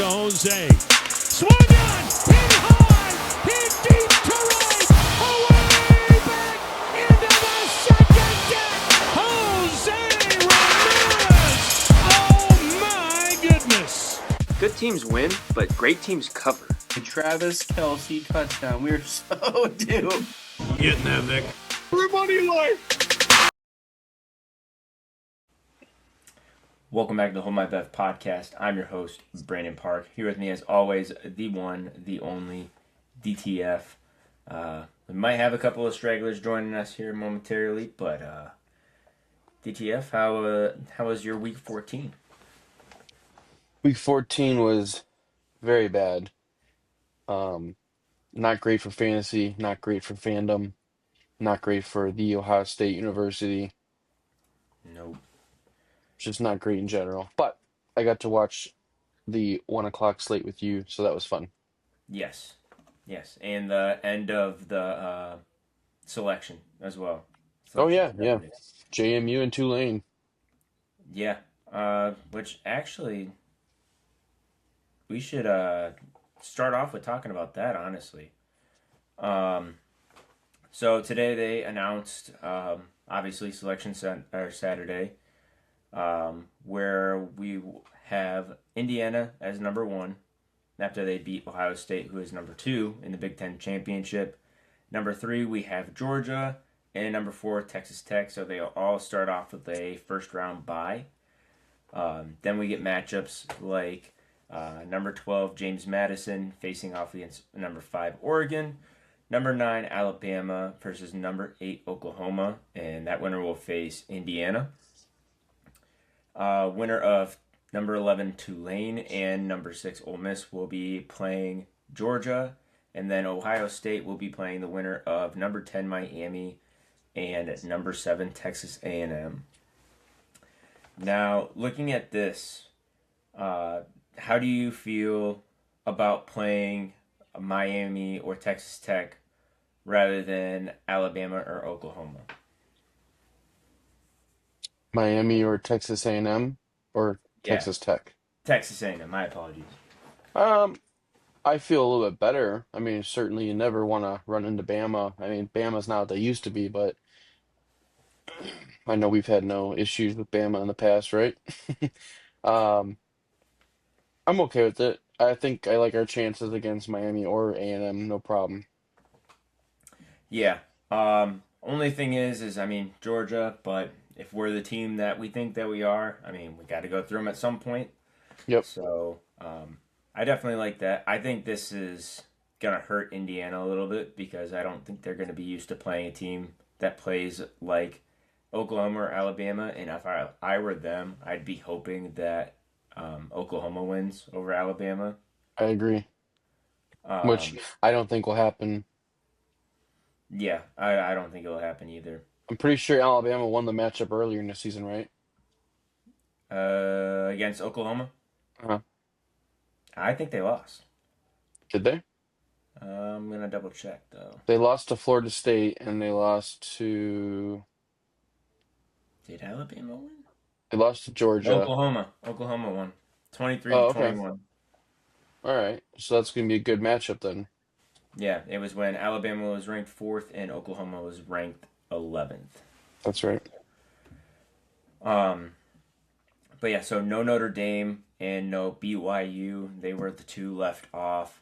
to Jose. Swung on, hit high, hit deep to right, away back into the second deck. Jose Ramirez. Oh my goodness. Good teams win, but great teams cover. Travis Kelce touchdown. We're so due. Getting that, Vic. Everybody like. Welcome back to the Hold My Bev podcast. I'm your host, Brandon Park. Here with me, as always, the one, the only, DTF. We might have a couple of stragglers joining us here momentarily, but DTF, how was your week 14? Week 14 was very bad. Not great for fantasy, not great for fandom, not great for the Ohio State University. Nope. Just not great in general. But I got to watch the 1 o'clock slate with you, so that was fun. Yes. And the end of the selection as well. Oh Selection yeah. Saturday. JMU and Tulane. Yeah. Which actually, we should start off with talking about that, honestly. So today they announced, obviously, Selection Saturday, where we have Indiana as number 1 after they beat Ohio State, who is number 2 in the Big Ten Championship. Number 3, we have Georgia, and number 4, Texas Tech. So they all start off with a first-round bye. Then we get matchups like number 12, James Madison, facing off against number 5, Oregon. Number 9, Alabama versus number 8, Oklahoma. And that winner will face Indiana. Winner of number 11, Tulane, and number 6, Ole Miss will be playing Georgia. And then Ohio State will be playing the winner of number 10, Miami, and number 7, Texas A&M. Now, looking at this, how do you feel about playing Miami or Texas Tech rather than Alabama or Oklahoma? Miami or Texas A&M or Yeah, Texas Tech. Texas A&M. My apologies. Um, I feel a little bit better. I mean, certainly you never want to run into Bama. I mean, Bama's not what they used to be, but I know we've had no issues with Bama in the past, right? Um, I'm okay with it. I think I like our chances against Miami or A&M, no problem. Yeah. Only thing is I mean Georgia, but if we're the team that we think that we are, I mean we got to go through them at some point. Yep, So I definitely like that. I think this is gonna hurt Indiana a little bit because I don't think they're gonna be used to playing a team that plays like Oklahoma or Alabama. And if I were them, I'd be hoping that Oklahoma wins over Alabama. I agree. Which Um, I don't think will happen. yeah, I don't think it'll happen either. I'm pretty sure Alabama won the matchup earlier in the season, right? Against Oklahoma, Uh, I think they lost. did they? I'm gonna double check though. They lost to Florida State and they lost to Did Alabama win? Georgia. Oklahoma won, 23 to Oh, okay. 21. All right. So that's going to be a good matchup then. Yeah, it was when Alabama was ranked 4th and Oklahoma was ranked 11th. That's right. Um, but yeah, so no Notre Dame and no BYU. They were the 2 left off.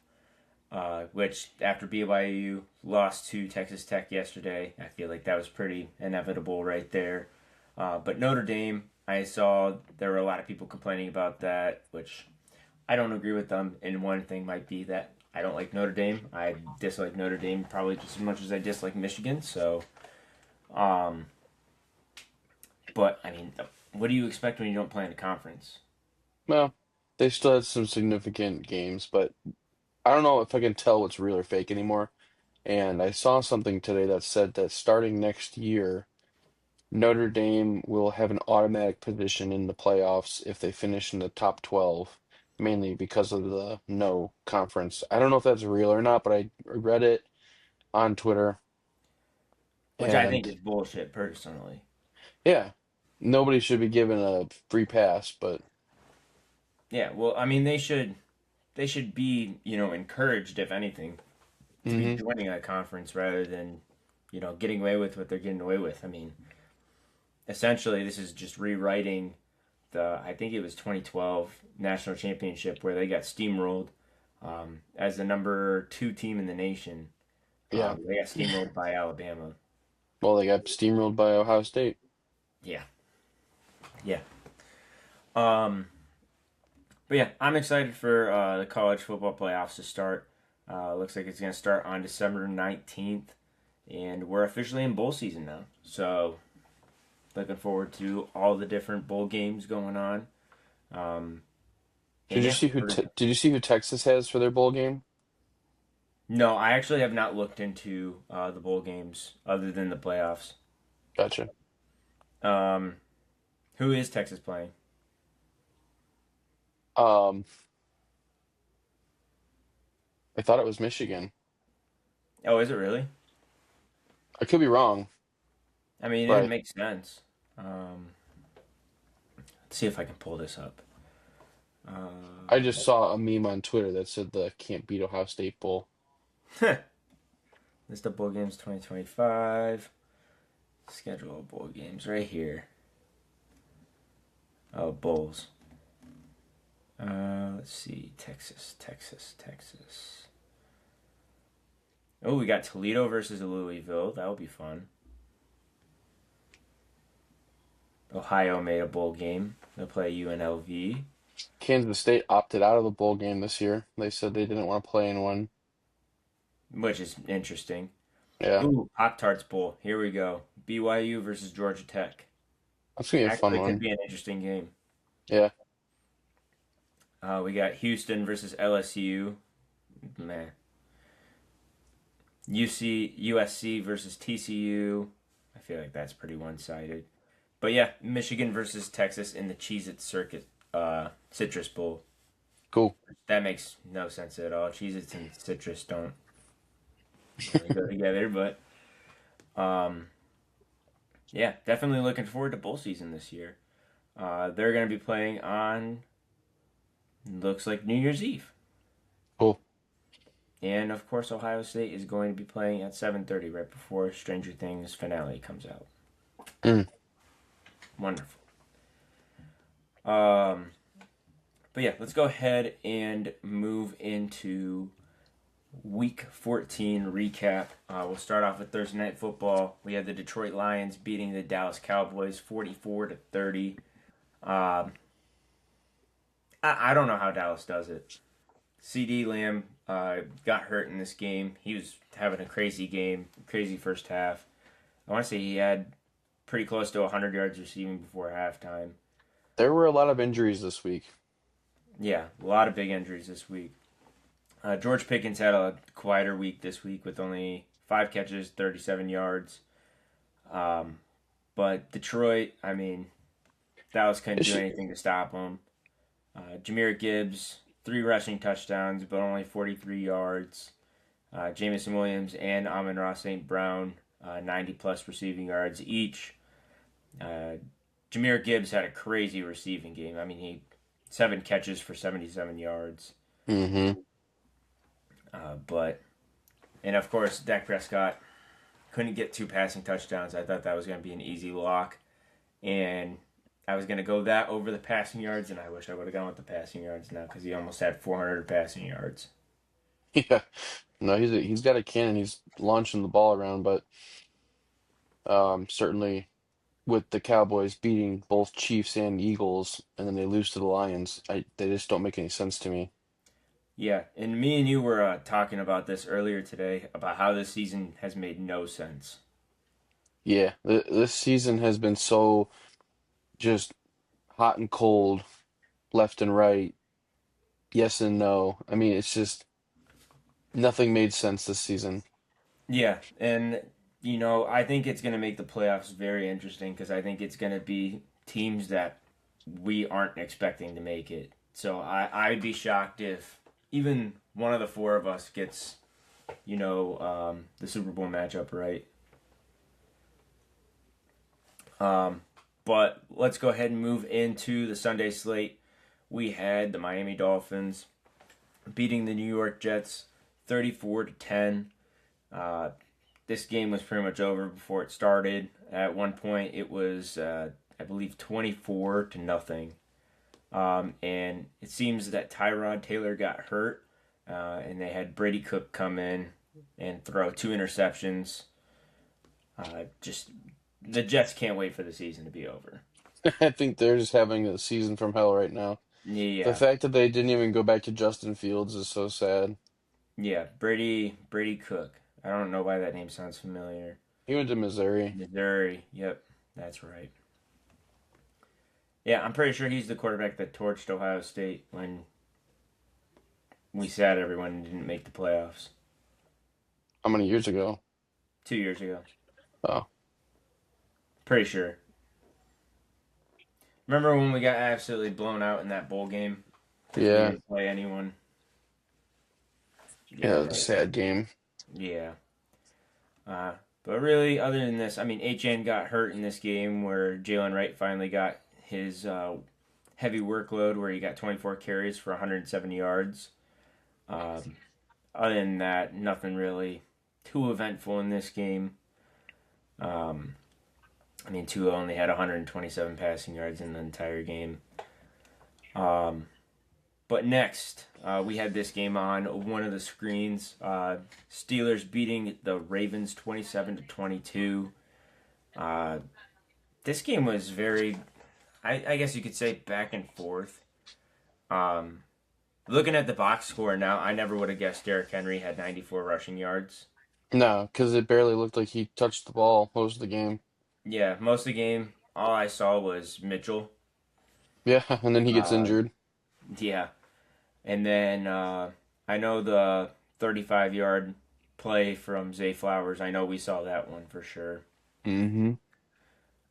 Which after BYU lost to Texas Tech yesterday, I feel like that was pretty inevitable right there. But Notre Dame, I saw there were a lot of people complaining about that, which I don't agree with them. And one thing might be that I don't like Notre Dame. I dislike Notre Dame probably just as much as I dislike Michigan. So, um, but I mean, what do you expect when you don't play in a conference? Well, they still had some significant games, but I don't know if I can tell what's real or fake anymore. And I saw something today that said that starting next year, Notre Dame will have an automatic position in the playoffs if they finish in the top 12, mainly because of the no conference. I don't know if that's real or not, but I read it on Twitter. Which I think And is bullshit, personally. yeah, nobody should be given a free pass, but Yeah, well, I mean, they should. they should be, encouraged, if anything, to be Hmm. joining that conference rather than, getting away with what they're getting away with. I mean, essentially, this is just rewriting I think it was 2012 national championship where they got steamrolled as the number 2 team in the nation. Yeah. They got steamrolled by Alabama. Well, they got steamrolled by Ohio State. Yeah, yeah. Um, but yeah, I'm excited for the college football playoffs to start. Looks like it's going to start on December 19th, and we're officially in bowl season now. So looking forward to all the different bowl games going on. Um, and Did you yeah, see did you see who Texas has for their bowl game? no, I actually have not looked into the bowl games other than the playoffs. Gotcha. Um, who is Texas playing? Um, I thought it was Michigan. Oh, is it really? I could be wrong, I mean, it didn't but make sense. Um, let's see if I can pull this up. I just saw a meme on Twitter that said the can't beat Ohio State Bowl. List of bowl games 2025. Schedule of bowl games right here. Oh, bowls. Let's see. Texas, Texas, Texas. Oh, we got Toledo versus Louisville. That would be fun. Ohio made a bowl game. They'll play UNLV, Kansas State opted out of the bowl game this year. They said they didn't want to play in one. which is interesting. Yeah, Ooh, Pop Tarts Bowl. Here we go. BYU versus Georgia Tech. that's gonna be a fun Actually, could one. be an interesting game. Yeah, We got Houston versus LSU. Man. USC versus TCU. I feel like that's pretty one-sided. But yeah, Michigan versus Texas in the Cheez-It Circuit Citrus Bowl. cool. That makes no sense at all. Cheez-Its and citrus don't really go together, but yeah, definitely looking forward to bowl season this year. They're going to be playing on looks like New Year's Eve. Cool. And of course, Ohio State is going to be playing at 7:30 right before Stranger Things finale comes out. Mm. Wonderful. But yeah, let's go ahead and move into Week 14 recap. We'll start off with Thursday Night Football. We had the Detroit Lions beating the Dallas Cowboys 44-30. I don't know how Dallas does it. CD Lamb got hurt in this game. He was having a crazy game, crazy first half. I want to say he had pretty close to 100 yards receiving before halftime. There were a lot of injuries this week. Yeah, a lot of big injuries this week. George Pickens had a quieter week this week with only 5 catches, 37 yards. But Detroit, I mean, Dallas couldn't do anything to stop them. Jahmyr Gibbs, 3 rushing touchdowns, but only 43 yards. Jamison Williams and Amon-Ra St. Brown, 90-plus receiving yards each. Jahmyr Gibbs had a crazy receiving game. I mean, he 7 catches for 77 yards. Mm-hmm. And of course, Dak Prescott couldn't get 2 passing touchdowns. I thought that was going to be an easy lock. And I was going to go that over the passing yards, and I wish I would have gone with the passing yards now because he almost had 400 passing yards. Yeah. No, he's got a cannon. He's launching the ball around, but certainly with the Cowboys beating both Chiefs and Eagles, and then they lose to the Lions, they just don't make any sense to me. Yeah, and me and you were talking about this earlier today about how this season has made no sense. Yeah, this season has been so just hot and cold, left and right, yes and no. I mean, it's just nothing made sense this season. Yeah, and I think it's going to make the playoffs very interesting because I think it's going to be teams that we aren't expecting to make it. So I'd be shocked if even one of the 4 of us gets, the Super Bowl matchup right. But let's go ahead and move into the Sunday slate. We had the Miami Dolphins beating the New York Jets 34-10. Uh, this game was pretty much over before it started. At one point, it was, I believe, 24-0. And it seems that Tyrod Taylor got hurt, and they had Brady Cook come in and throw 2 interceptions. Just the Jets can't wait for the season to be over. I think they're just having a season from hell right now. The Yeah, fact that they didn't even go back to Justin Fields is so sad. yeah. Brady Cook. I don't know why that name sounds familiar. He went to Missouri. Missouri. Yep, that's right. Yeah, I'm pretty sure he's the quarterback that torched Ohio State when we sat everyone and didn't make the playoffs How many years ago? 2 years ago. Oh, Pretty sure. Remember when we got absolutely blown out in that bowl game because we yeah. didn't play anyone? Yeah, Yeah, it was a sad game. yeah. But really, other than this, I mean, HN got hurt in this game where Jalen Wright finally got his heavy workload where he got 24 carries for 170 yards. Um, Other than that, nothing really too eventful in this game. Um, I mean, Tua only had 127 passing yards in the entire game. But next, we had this game on one of the screens. Steelers beating the Ravens 27-22. This game was very, I guess you could say, back and forth. Looking at the box score now, I never would have guessed Derrick Henry had 94 rushing yards. No, because it barely looked like he touched the ball most of the game. Yeah, most of the game, all I saw was Mitchell. Yeah, and then he gets Uh, injured. yeah, and then I know the 35-yard play from Zay Flowers. I know we saw that one for sure. Mm-hmm.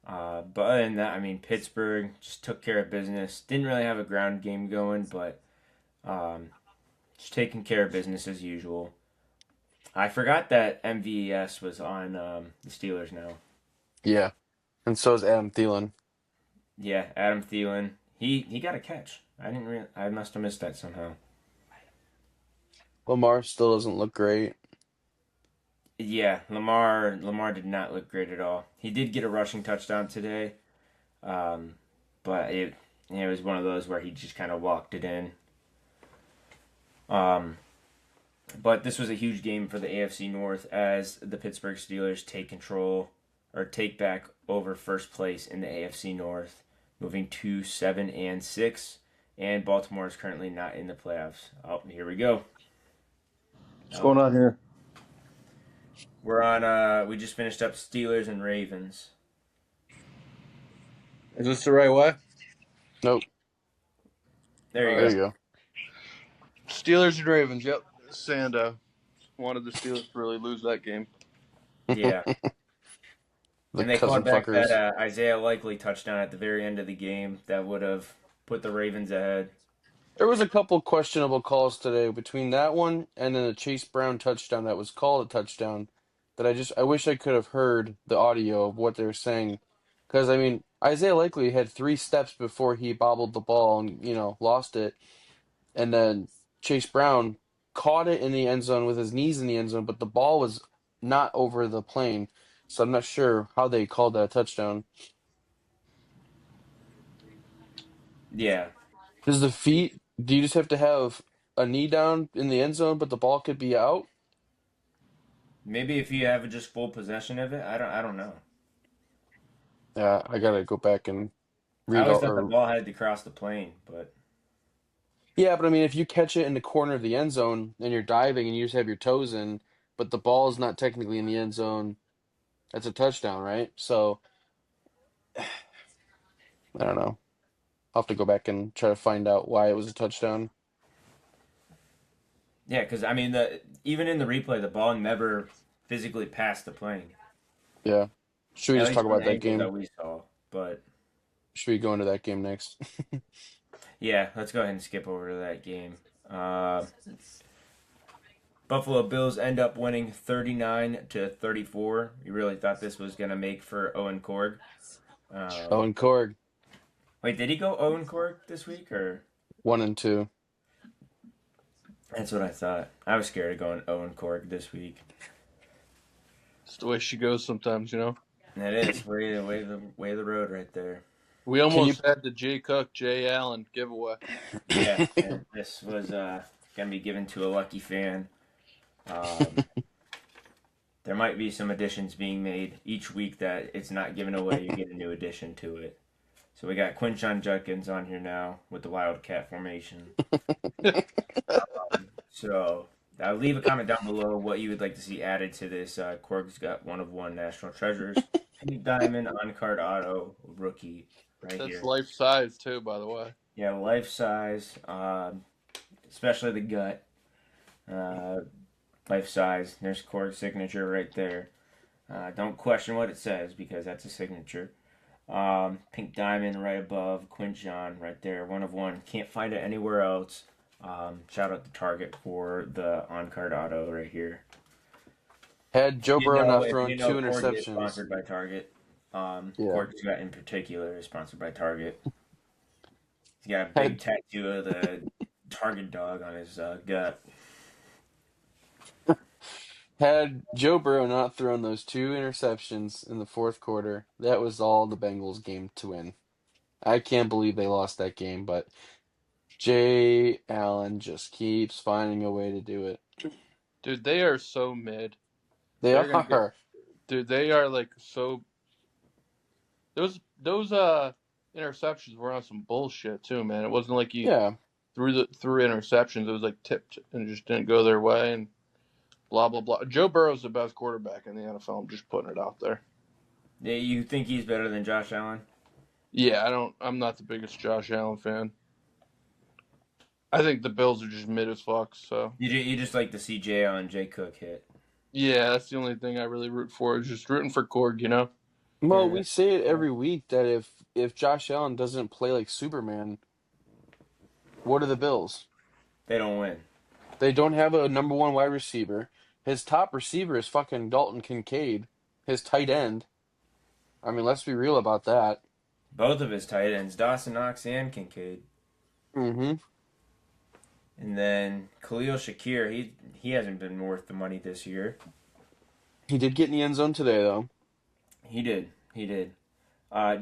But other than that, I mean, Pittsburgh just took care of business. Didn't really have a ground game going, but just taking care of business as usual. I forgot that MVS was on the Steelers now. Yeah, and so is Adam Thielen. Yeah, Adam Thielen. He got a catch. I must have missed that somehow. Lamar still doesn't look great. Yeah, Lamar did not look great at all. He did get a rushing touchdown today, um, but it was one of those where he just kind of walked it in. Um, but this was a huge game for the AFC North as the Pittsburgh Steelers take control or take back over first place in the AFC North, moving to 7-6, and Baltimore is currently not in the playoffs. Oh, here we go. What's going on here? We're on. We just finished up Steelers and Ravens. Is this the right way? Nope. There you There go. you go. Steelers and Ravens. Yep. Sanda wanted the Steelers to really lose that game. Yeah. The And they cousin called back fuckers. that Isaiah Likely touchdown at the very end of the game that would have put the Ravens ahead. There was a couple questionable calls today between that one and then the Chase Brown touchdown that was called a touchdown that I wish I could have heard the audio of what they were saying. Because, I mean, Isaiah Likely had 3 steps before he bobbled the ball and, lost it. And then Chase Brown caught it in the end zone with his knees in the end zone, but the ball was not over the plane. So I'm not sure how they called that a touchdown. Yeah. Does the feet, do you just have to have a knee down in the end zone, but the ball could be out? Maybe if you have just full possession of it, I don't know. Yeah, I gotta go back and I read always all. thought the Or ball had to cross the plane, but yeah, but I mean, if you catch it in the corner of the end zone and you're diving and you just have your toes in, but the ball is not technically in the end zone, that's a touchdown, right? So I don't know. I'll have to go back and try to find out why it was a touchdown. yeah, because I mean, even in the replay, the ball never physically passed the plane. Yeah. Should we At just least talk from about the that angles game? that we saw. But Should we go into that game next? yeah, let's go ahead and skip over to that game. Buffalo Bills end up winning 39-34. You really thought this was gonna make for Owen Korg. Oh, and Korg, Wait, did he go Owen Korg this week or? 1 and 2. That's what I thought. I was scared of going 0 Cork this week. It's the way she goes sometimes, you know. And it is way of the road right there. We Can you? almost had the Jay Cook, Jay Allen giveaway. Yeah, and this was gonna be given to a lucky fan. Um, there might be some additions being made each week that it's not given away. You get a new addition to it. So we got Quinshon Judkins on here now with the Wildcat formation. So leave a comment down below what you would like to see added to this. Korg's got one of one National Treasures. Pink Diamond on card auto rookie right That's here. life size too, by the way. Yeah, life size, especially the gut. Life size. There's Korg's signature right there. Don't question what it says because that's a signature. Pink Diamond right above Quinshon right there, one of one. Can't find it anywhere else. Shout out to Target for the on-card auto right here. Had Joe Burrow not If thrown you two know Corgi is interceptions? sponsored by Target. Yeah. Corgi's got in particular is sponsored by Target. He's got a big tattoo of the Target dog on his gut. Had Joe Burrow not thrown those two interceptions in the fourth quarter, that was all the Bengals game to win. I can't believe they lost that game, but Jay Allen just keeps finding a way to do it. Dude, they are so mid. They They're gonna are. Dude, they are like so. Those interceptions were on some bullshit too, man. It wasn't like he Yeah. threw interceptions. It was like tipped and just didn't go their way and blah blah blah. Joe Burrow's the best quarterback in the NFL. I'm just putting it out there. Yeah, you think he's better than Josh Allen? Yeah, I'm not the biggest Josh Allen fan. I think the Bills are just mid as fuck. So You just like to see Jay Allen, Jay Cook hit. yeah, that's the only thing I really root for is just rooting for Korg. You know. Well, Yeah. we say it every week that if Josh Allen doesn't play like Superman, what are the Bills? They don't win. They don't have a number one wide receiver. His top receiver is fucking Dalton Kincaid, his tight end. I mean, let's be real about that. Both of his tight ends, Dawson Knox and Kincaid. Mm-hmm. And then Khalil Shakir, he hasn't been worth the money this year. He did get in the end zone today, though. He did.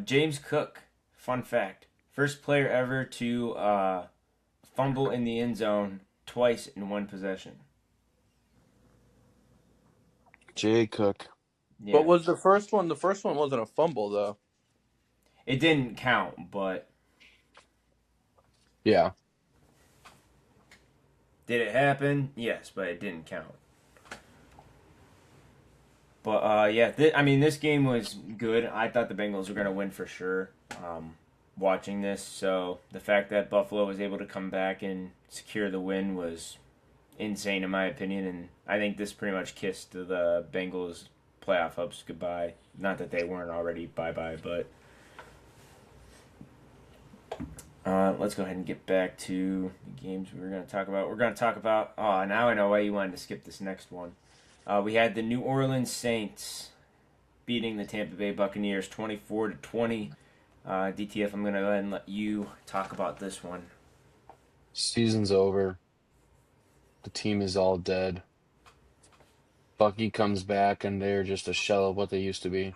James Cook, fun fact. First player ever to fumble in the end zone twice in one possession. Jay Cook. Yeah. But was the first one? The first one wasn't a fumble though. It didn't count, but Yeah. did it happen? Yes, but it didn't count. But yeah, this game was good. I thought the Bengals were going to win for sure. Watching this, so the fact that Buffalo was able to come back and secure the win was insane in my opinion, and I think this pretty much kissed the Bengals playoff hopes goodbye. Not that they weren't already bye-bye, but let's go ahead and get back to the games we were going to talk about. We're going to talk about, now I know why you wanted to skip this next one. We had the New Orleans Saints beating the Tampa Bay Buccaneers 24-20. DTF, I'm going to go ahead and let you talk about this one. Season's over. The team is all dead. Bucky comes back, and they're just a shell of what they used to be.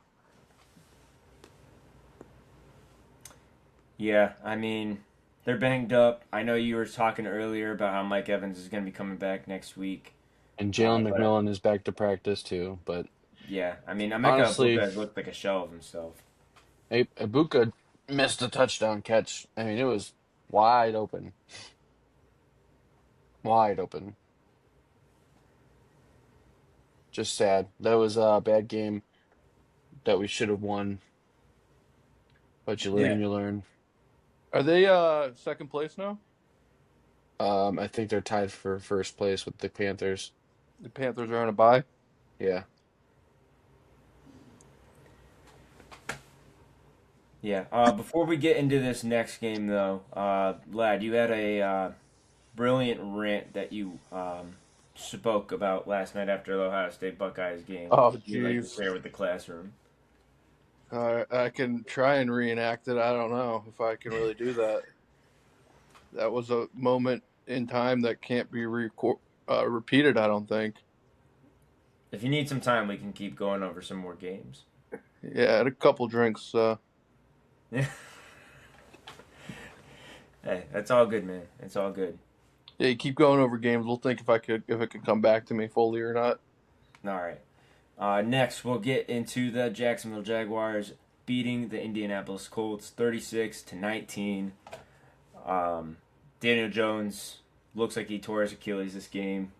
Yeah, I mean, they're banged up. I know you were talking earlier about how Mike Evans is going to be coming back next week. And Jalen but- McMillan is back to practice, too. But Yeah, I mean, Honestly- Emeka looked like a shell of himself. Ibuka missed a touchdown catch. I mean, it was wide open. Wide open. Just sad. That was a bad game that we should have won. But you live Yeah. and you learn. Are they second place now? I think they're tied for first place with the Panthers. The Panthers are on a bye. Yeah. Yeah. Before we get into this next game, though, Lad, you had a brilliant rant that you spoke about last night after the Ohio State Buckeyes game. Oh, You'd like to jeez. share with the classroom. I can try and reenact it. I don't know if I can really do that. That was a moment in time that can't be repeated. I don't think. If you need some time, we can keep going over some more games. Yeah, I had a couple drinks. Yeah. Hey, that's all good, man. It's all good. Yeah, you keep going over games. We'll think if it could come back to me fully or not. All right. Next, we'll get into the Jacksonville Jaguars beating the Indianapolis Colts 36-19. Daniel Jones looks like he tore his Achilles this game.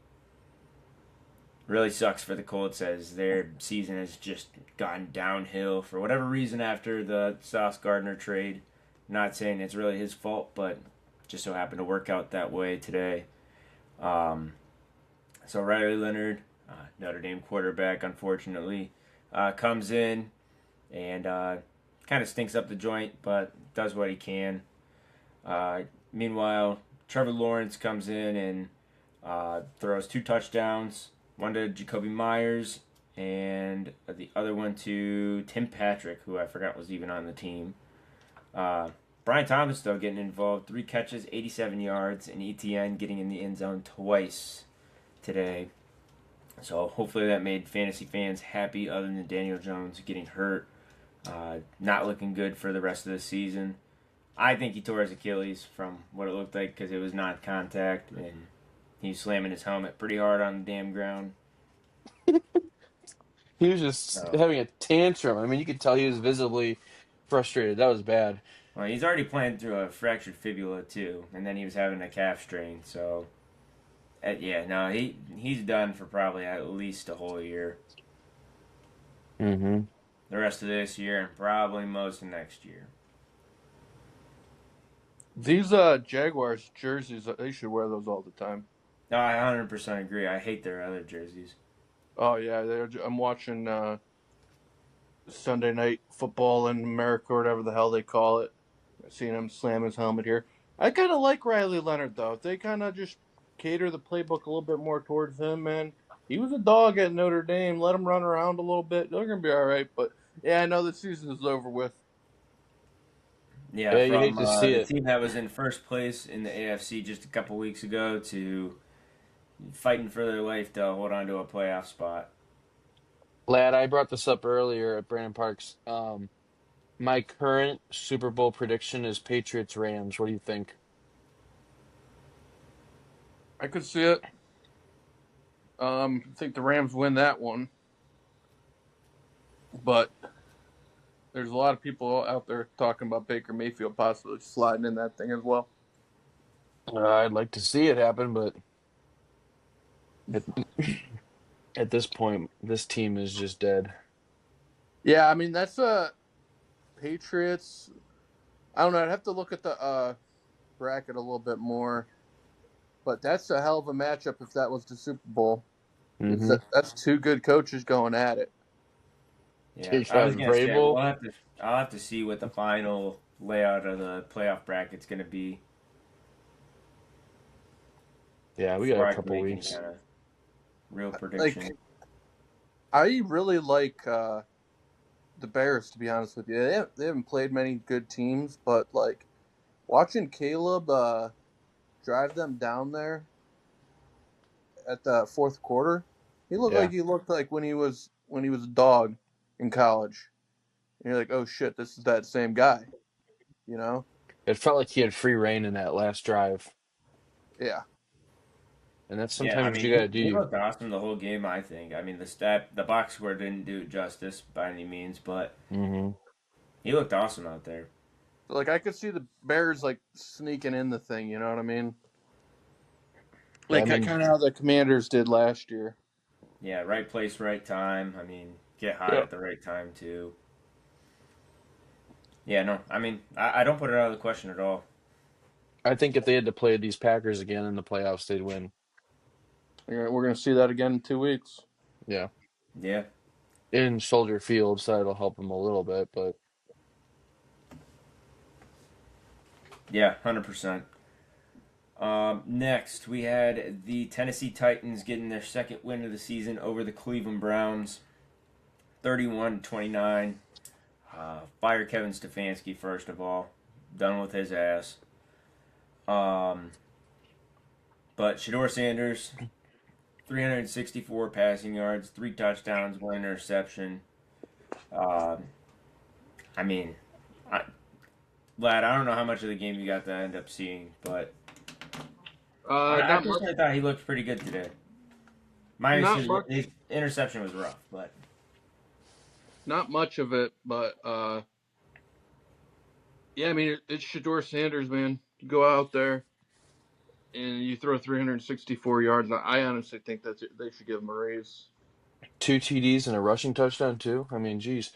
Really sucks for the Colts as their season has just gone downhill for whatever reason after the Sauce Gardner trade. Not saying it's really his fault, but just so happened to work out that way today. So Riley Leonard, Notre Dame quarterback, unfortunately, comes in and kind of stinks up the joint, but does what he can. Meanwhile, Trevor Lawrence comes in and throws 2 touchdowns, one to Jacoby Myers and the other one to Tim Patrick, who I forgot was even on the team. Brian Thomas, though, getting involved. 3 catches, 87 yards, and ETN getting in the end zone twice today. So hopefully that made fantasy fans happy other than Daniel Jones getting hurt. Not looking good for the rest of the season. I think he tore his Achilles from what it looked like because it was non-contact and he was slamming his helmet pretty hard on the damn ground. He was just having a tantrum. I mean, you could tell he was visibly frustrated. That was bad. Well, he's already playing through a fractured fibula too, and then he was having a calf strain. So, he's done for probably at least a whole year. Mm-hmm. The rest of this year and probably most of next year. These Jaguars jerseys, they should wear those all the time. No, I 100% agree. I hate their other jerseys. Oh yeah, I'm watching Sunday Night Football in America or whatever the hell they call it. I've seen him slam his helmet here. I kind of like Riley Leonard though. If they kind of just cater the playbook a little bit more towards him, man. He was a dog at Notre Dame. Let him run around a little bit. They're gonna be all right. But yeah, I know the season is over with. Yeah, You hate to see the it. team that was in first place in the AFC just a couple weeks ago to fighting for their life to hold on to a playoff spot. Lad, I brought this up earlier at Brandon Parks. My current Super Bowl prediction is Patriots Rams. What do you think? I could see it. I think the Rams win that one, but there's a lot of people out there talking about Baker Mayfield possibly sliding in that thing as well. I'd like to see it happen, but at, at this point, this team is just dead. Yeah, I mean that's Patriots. I don't know. I'd have to look at the bracket a little bit more, but that's a hell of a matchup if that was the Super Bowl. Mm-hmm. That's 2 good coaches going at it. Yeah, I was gonna say Vrabel. I'll have to see what the final layout of the playoff bracket's gonna be. Yeah, we got a couple weeks. Kind of real prediction. I really like the Bears, to be honest with you. They haven't played many good teams, but like watching Caleb drive them down there at the 4th quarter, he looked like when he was a dog in college. And you're like, oh shit, this is that same guy, you know? It felt like he had free reign in that last drive, Yeah. and that's Yeah, I sometimes mean, you got to he do. looked awesome the whole game. I think. I mean, the box score didn't do it justice by any means, but Mm-hmm. he looked awesome out there. Like I could see the Bears like sneaking in the thing, you know what I mean? Yeah, Like kind of how the Commanders did last year. Yeah, right place, right time. I mean, get hot at the right time too. Yeah, no, I mean, I don't put it out of the question at all. I think if they had to play these Packers again in the playoffs, they'd win. We're going to see that again in 2 weeks. Yeah. Yeah. In Soldier Field, so that'll help them a little bit, but Yeah, 100%. Next, we had the Tennessee Titans getting their second win of the season over the Cleveland Browns, 31-29. Fire Kevin Stefanski first of all, done with his ass. But Shador Sanders, 364 passing yards, 3 touchdowns, 1 interception. Uh, I mean, I, Lad, I don't know how much of the game you got to end up seeing, but I Not much. personally thought he looked pretty good today. Minus Not much. his interception was rough, but Not much of it, but yeah, I mean it's Shador Sanders, man. You go out there and you throw 364 yards. I honestly think that they should give him a raise. 2 TDs and a rushing touchdown too. I mean, geez,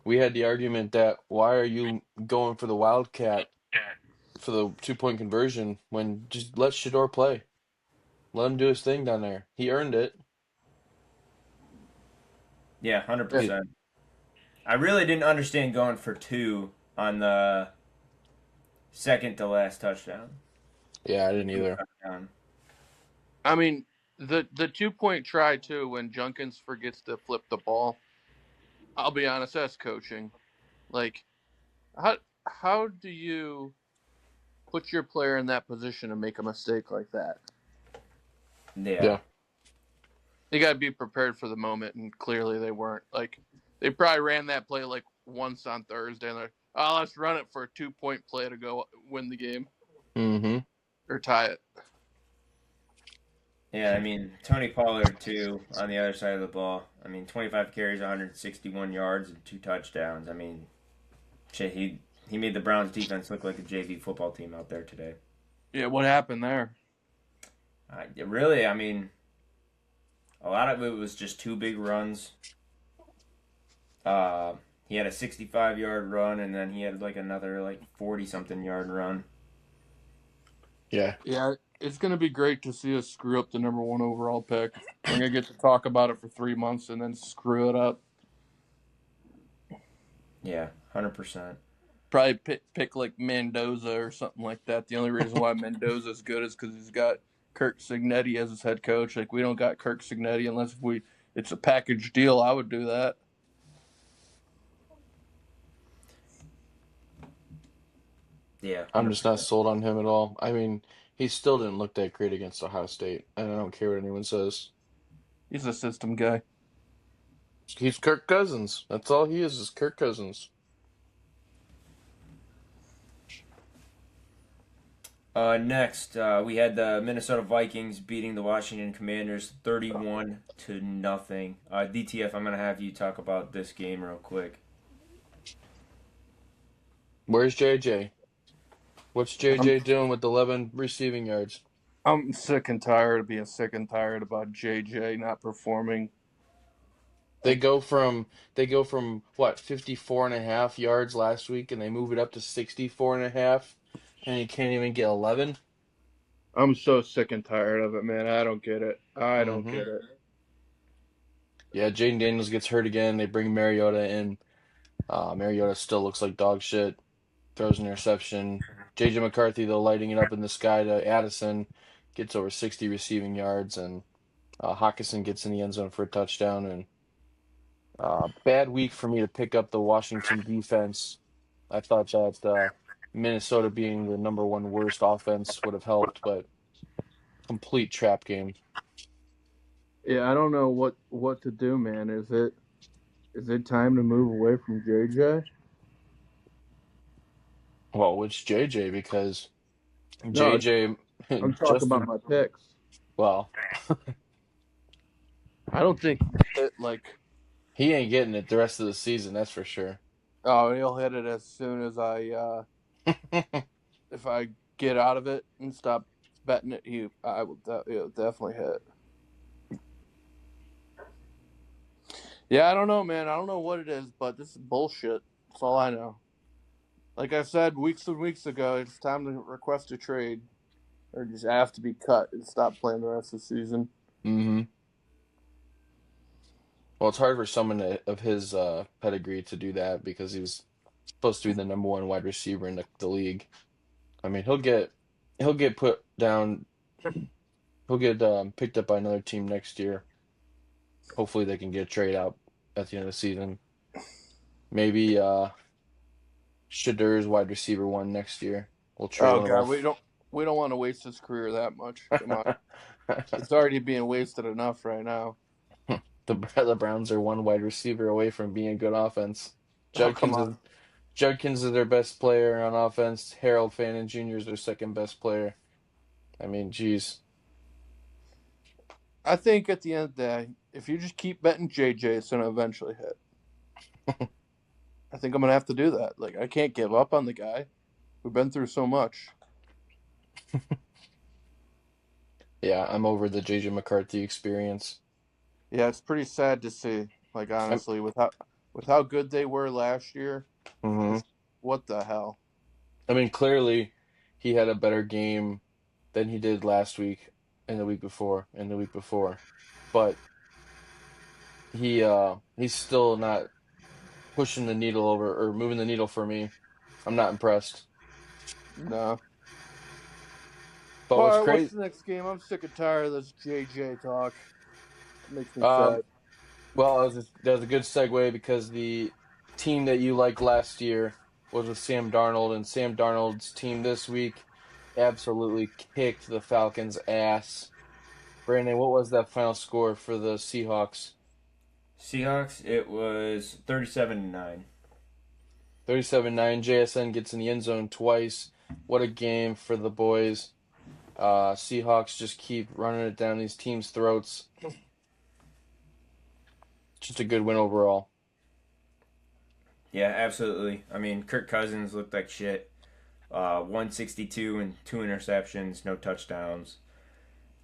we had the argument that why are you going for the Wildcat for the 2 point conversion when just let Shador play, let him do his thing down there. He earned it. yeah, Yeah. 100%. I really didn't understand going for 2 on the second to last touchdown. Yeah, I didn't either. I mean the 2 point try too when Junkins forgets to flip the ball. I'll be honest, that's coaching. Like how do you put your player in that position and make a mistake like that? Yeah. Yeah. You got to be prepared for the moment, and clearly they weren't. Like they probably ran that play like once on Thursday, and they're let's run it for a 2 point play to go win the game Mm-hmm. or tie it. Yeah, I mean, Tony Pollard, too, on the other side of the ball. I mean, 25 carries, 161 yards, and 2 touchdowns. I mean, shit, he made the Browns defense look like a JV football team out there today. Yeah, what happened there? Really, I mean, a lot of it was just 2 big runs. He had a 65-yard run, and then he had like another like 40-something yard run. Yeah. Yeah, it's gonna be great to see us screw up the number 1 overall pick. We're gonna get to talk about it for 3 months and then screw it up. Yeah, 100%. Probably pick like Mendoza or something like that. The only reason why Mendoza's good is because he's got Kirk Cignetti as his head coach. Like we don't got Kirk Cignetti unless it's a package deal. I would do that. Yeah, I'm just not 100%. sold on him at all. I mean, he still didn't look that great against Ohio State, and I don't care what anyone says. He's a system guy. He's Kirk Cousins. That's all he is Kirk Cousins. Next, we had the Minnesota Vikings beating the Washington Commanders 31-0. DTF, I'm gonna have you talk about this game real quick. Where's JJ? What's JJ doing with 11 receiving yards? I'm sick and tired of being sick and tired about JJ not performing. They go from what, 54.5 yards last week, and they move it up to 64.5, and he can't even get 11. I'm so sick and tired of it, man. I don't get it. I don't Mm-hmm. get it. Yeah, Jaden Daniels gets hurt again. They bring Mariota in. Mariota still looks like dog shit. Throws an interception. JJ McCarthy, though, lighting it up in the sky to Addison, gets over 60 receiving yards, and Hawkinson gets in the end zone for a touchdown. And bad week for me to pick up the Washington defense. I thought that Minnesota being the number 1 worst offense would have helped, but complete trap game. Yeah, I don't know what to do, man. Is it time to move away from JJ? Well, which JJ? Because No, JJ, I'm talking about Justin, my picks. well, I don't think like he ain't getting it the rest of the season, that's for sure. he'll hit it as soon as if I get out of it and stop betting it. He'll definitely hit. Yeah, I don't know, man. I don't know what it is, but this is bullshit. That's all I know. Like I said weeks and weeks ago, it's time to request a trade or just have to be cut and stop playing the rest of the season. Mm-hmm. Well, it's hard for someone of his pedigree to do that because he was supposed to be the number 1 wide receiver in the league. I mean, he'll get put down. He'll get picked up by another team next year. Hopefully, they can get a trade out at the end of the season. Maybe Shadur's wide receiver 1 next year. We'll trade Oh one god, off. We don't want to waste his career that much. Come on. It's already being wasted enough right now. The Browns are one wide receiver away from being a good offense. Oh, come Judkins on. is Judkins is their best player on offense. Harold Fannin Jr. is their second best player. I mean, geez. I think at the end of the day, if you just keep betting JJ, it's going to eventually hit. I think I'm going to have to do that. Like, I can't give up on the guy. We've been through so much. Yeah, I'm over the JJ McCarthy experience. Yeah, it's pretty sad to see. Like, I'm, honestly, with how good they were last year, mhm. it's what the hell. I mean, clearly he had a better game than he did last week and the week before and the week before. But he's still not pushing the needle over or moving the needle for me. I'm not impressed. No. But All what's right, what's crazy the next game? I'm sick and tired of this JJ talk. It makes me um sad. well, that was a good segue because the team that you liked last year was with Sam Darnold, and Sam Darnold's team this week absolutely kicked the Falcons' ass. Brandon, what was that final score for the Seahawks? Seahawks, it was 37-9. 37-9. JSN gets in the end zone twice. What a game for the boys. Seahawks just keep running it down these teams' throats. Just a good win overall. Yeah, absolutely. I mean, Kirk Cousins looked like shit. 162 and 2 interceptions, no touchdowns.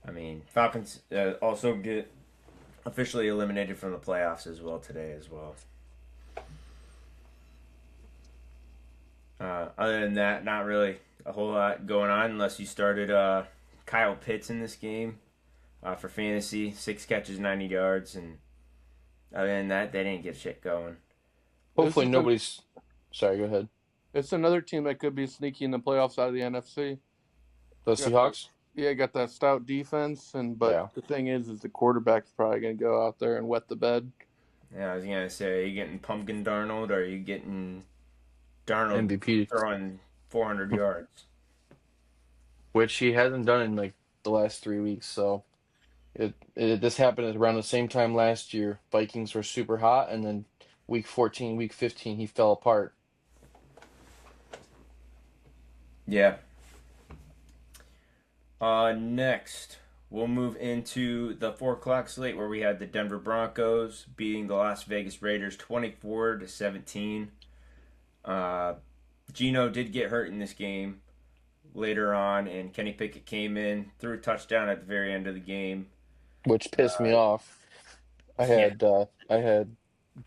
I mean, Falcons also get officially eliminated from the playoffs as well today as well. Other than that, not really a whole lot going on unless you started Kyle Pitts in this game for fantasy. 6 catches, 90 yards, and other than that, they didn't get shit going. This Hopefully is nobody's. Sorry, go ahead. it's another team that could be sneaky in the playoffs out of the NFC. The Got that, Seahawks? yeah, got that stout defense, but Yeah. the thing is the quarterback's probably going to go out there and wet the bed. Yeah, I was gonna say, are you getting Pumpkin Darnold or are you getting Darnold MVP, throwing 400 yards? which he hasn't done in like the last 3 weeks. So this happened around the same time last year. Vikings were super hot, and then week 14, week 15, he fell apart. Yeah. Next, we'll move into the 4 o'clock slate where we had the Denver Broncos beating the Las Vegas Raiders 24-17. Gino did get hurt in this game later on, and Kenny Pickett came in, threw a touchdown at the very end of the game. Which pissed me off. Yeah. I had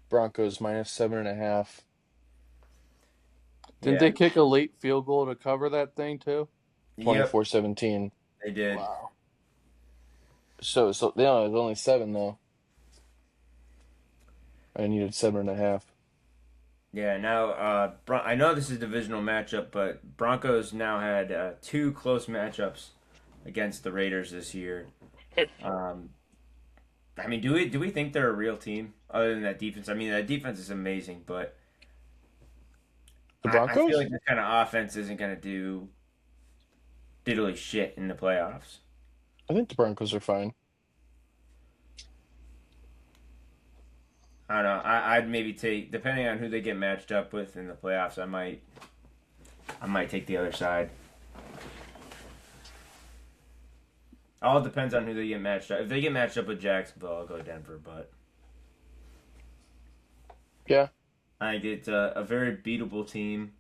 Broncos minus 7.5. Didn't Yeah. they kick a late field goal to cover that thing too? Yep, 24-17. they did. Wow. So yeah, it was only 7 though. I needed 7.5. Yeah, now I know this is a divisional matchup, but Broncos now had 2 close matchups against the Raiders this year. Um, I mean, do we think they're a real team other than that defense? I mean, that defense is amazing, but The I feel Broncos? like this kind of offense isn't going to do diddly shit in the playoffs. I think the Broncos are fine. I don't know. I'd maybe take, depending on who they get matched up with in the playoffs. I might take the other side. All depends on who they get matched up. If they get matched up with Jacksonville, I'll go Denver. But Yeah. I think it's a very beatable team.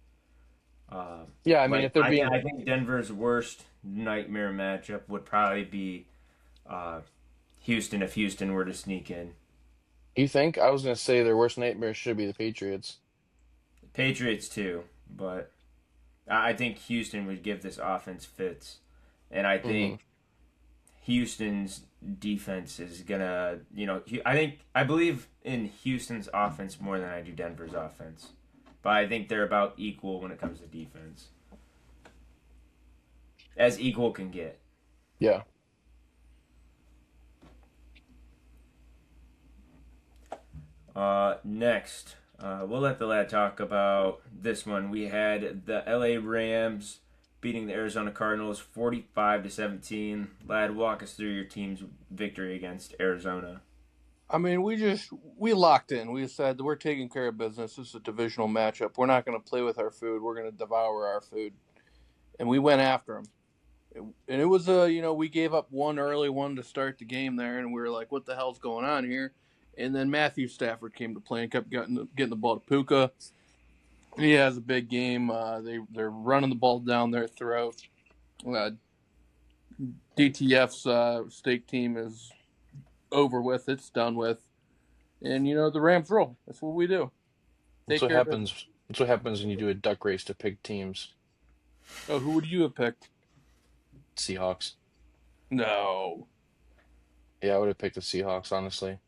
Yeah, I mean, Like if they're being I think Denver's worst nightmare matchup would probably be Houston if Houston were to sneak in. You think? I was going to say their worst nightmare should be the Patriots. Patriots too, but I think Houston would give this offense fits, and I Hmm. think Houston's defense is gonna, I believe in Houston's offense more than I do Denver's offense, but I think they're about equal when it comes to defense, as equal can get. Yeah. Next, we'll let the lad talk about this one. We had the LA Rams beating the Arizona Cardinals 45-17. Lad, walk us through your team's victory against Arizona. I mean, we locked in. We said we're taking care of business. This is a divisional matchup. We're not going to play with our food. We're going to devour our food, and we went after them. And it was we gave up one early one to start the game there, and we were like, "What the hell's going on here?" And then Matthew Stafford came to play and kept getting the ball to Puka. He has a big game. They're running the ball down their throat. DTF's stake team is over with. It's done with. And the Rams roll. That's what we do. That's Take what care of business. happens. That's what happens when you do a duck race to pick teams. Oh, who would you have picked? Seahawks. No. Yeah, I would have picked the Seahawks, honestly.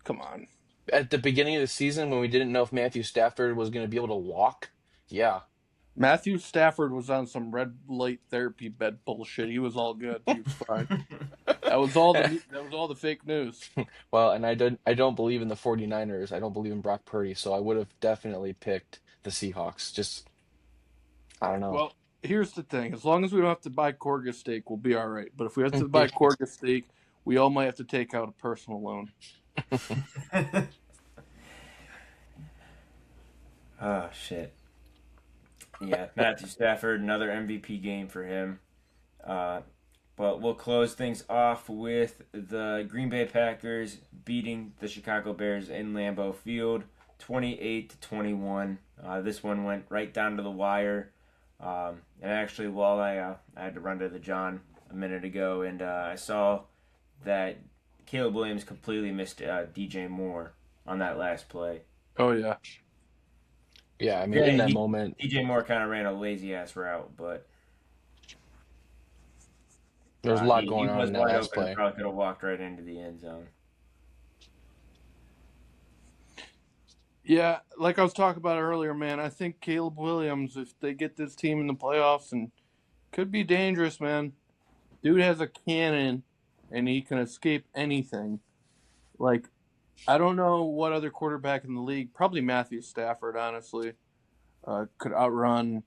Come on. At the beginning of the season, when we didn't know if Matthew Stafford was going to be able to walk, yeah. Matthew Stafford was on some red light therapy bed bullshit. He was all good. He was fine. That was all the fake news. Well, and I don't believe in the 49ers. I don't believe in Brock Purdy, so I would have definitely picked the Seahawks. Just, I don't know. Well, here's the thing. As long as we don't have to buy Corga steak, we'll be all right. But if we have to buy Corga steak, we all might have to take out a personal loan. Oh, shit. Yeah, Matthew Stafford, another MVP game for him. But we'll close things off with the Green Bay Packers beating the Chicago Bears in Lambeau Field, 28-21. This one went right down to the wire. And actually, while I had to run to the John a minute ago, and I saw that Caleb Williams completely missed DJ Moore on that last play. Oh, yeah. Yeah, I mean, in that moment, DJ Moore kind of ran a lazy ass route, but there's a lot going on was in that wide last open, play. probably could have walked right into the end zone. Yeah, like I was talking about earlier, man, I think Caleb Williams, if they get this team in the playoffs, and could be dangerous, man. Dude has a cannon, and he can escape anything. Like, I don't know what other quarterback in the league, probably Matthew Stafford, honestly, could outrun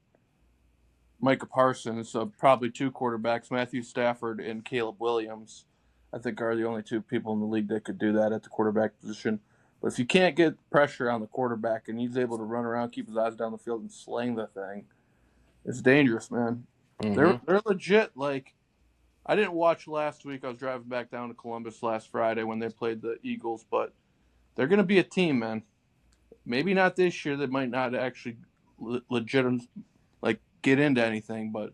Micah Parsons. So probably two quarterbacks, Matthew Stafford and Caleb Williams, I think are the only two people in the league that could do that at the quarterback position. But if you can't get pressure on the quarterback and he's able to run around, keep his eyes down the field, and sling the thing, it's dangerous, man. Mm-hmm. They're legit. Like, I didn't watch last week. I was driving back down to Columbus last Friday when they played the Eagles, but they're going to be a team, man. Maybe not this year. They might not actually legit get into anything, but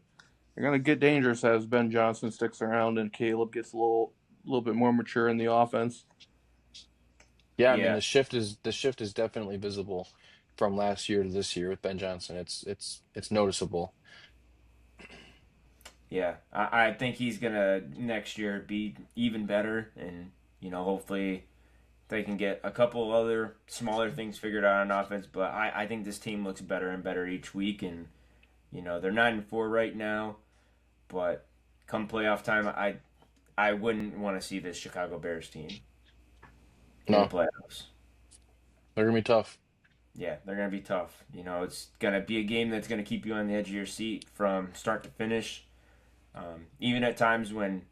they're going to get dangerous as Ben Johnson sticks around and Caleb gets a little bit more mature in the offense. Yeah, I mean the shift is definitely visible from last year to this year with Ben Johnson. It's noticeable. Yeah, I think he's gonna next year be even better, and hopefully they can get a couple other smaller things figured out on offense. But I think this team looks better and better each week, and they're 9-4 right now, but come playoff time, I wouldn't want to see this Chicago Bears team in the playoffs. They're gonna be tough. Yeah, they're gonna be tough. It's gonna be a game that's gonna keep you on the edge of your seat from start to finish. Even at times when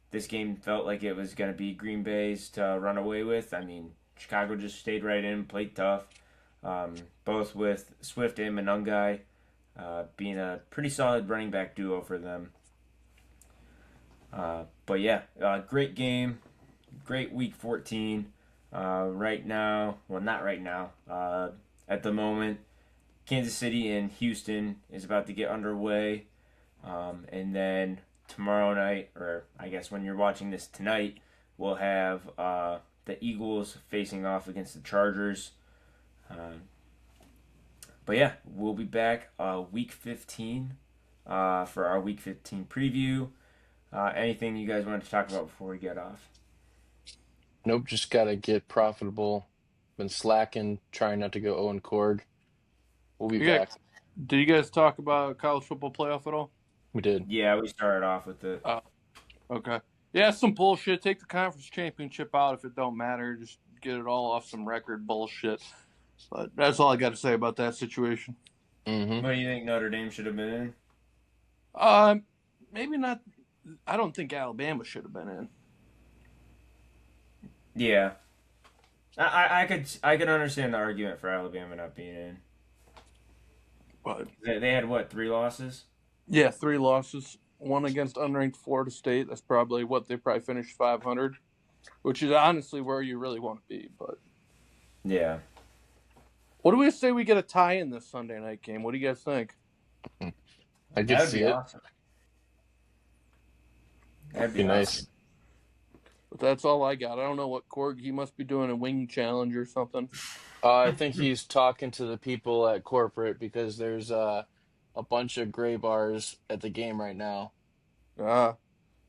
this game felt like it was going to be Green Bay's to run away with, I mean, Chicago just stayed right in, played tough, both with Swift and Monangai being a pretty solid running back duo for them. But yeah, great game, great week 14. Right now, well, not right now, at the moment, Kansas City and Houston is about to get underway. And then tomorrow night, or I guess when you're watching this tonight, we'll have the Eagles facing off against the Chargers. But yeah, we'll be back week 15 for our week 15 preview. Anything you guys wanted to talk about before we get off? Nope, just gotta get profitable. Been slacking, trying not to go Owen Korg. We'll be back. Did you guys talk about college football playoff at all? We did. Yeah, we started off with it. Okay. Yeah, some bullshit. Take the conference championship out if it don't matter. Just get it all off some record bullshit. But that's all I got to say about that situation. Mm-hmm. What do you think Notre Dame should have been in? Maybe not. I don't think Alabama should have been in. Yeah, I could understand the argument for Alabama not being in. But They had what, 3 losses? yeah, 3 losses. One against unranked Florida State. That's probably what they probably finished 500, which is honestly where you really want to be. But Yeah, what do we say we get a tie in this Sunday night game? What do you guys think? I that could would see be it. awesome. That'd Be be awesome. nice. But that's all I got. I don't know what Korg. He must be doing a wing challenge or something. I think he's talking to the people at corporate because there's a bunch of gray bars at the game right now.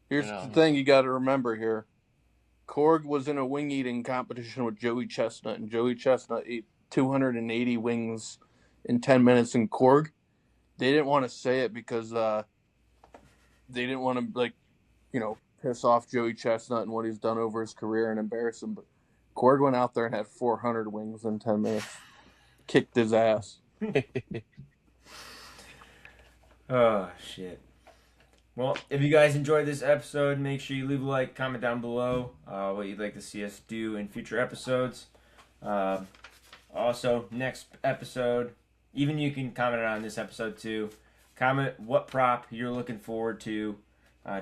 Here's You the know, thing you got to remember here. Korg was in a wing eating competition with Joey Chestnut, and Joey Chestnut ate 280 wings in 10 minutes. And Korg, they didn't want to say it because they didn't want to, piss off Joey Chestnut and what he's done over his career and embarrass him. But Korg went out there and had 400 wings in 10 minutes. Kicked his ass. Oh shit. Well, if you guys enjoyed this episode, make sure you leave a like, comment down below what you'd like to see us do in future episodes. Also, next episode, even you can comment on this episode too. Comment what prop you're looking forward to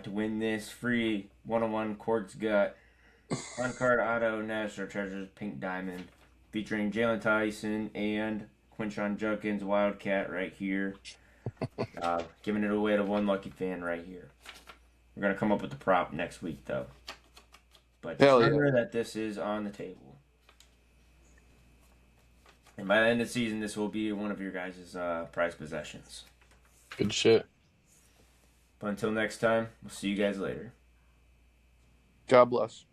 win this free 101 Cork's Gut on card auto National Treasures Pink Diamond featuring Jalen Tyson and Quinshon Judkins Wildcat right here. Giving it away to one lucky fan right here. We're going to come up with the prop next week, though. But just remember that this is on the table. And by the end of the season, this will be one of your guys' prize possessions. good shit. But until next time, we'll see you guys later. God bless.